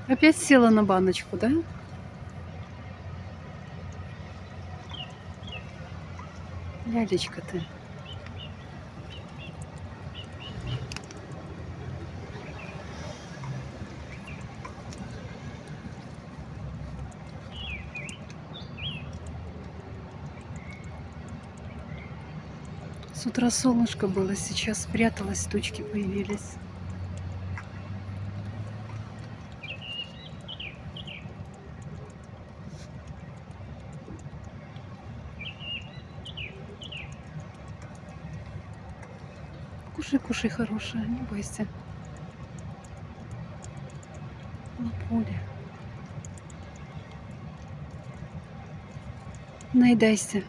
Опять села на баночку, да? Лялечка ты. С утра солнышко было, сейчас спряталась, тучки появились. Кушай, кушай, хорошая, не бойся. Лапуля. Наедайся.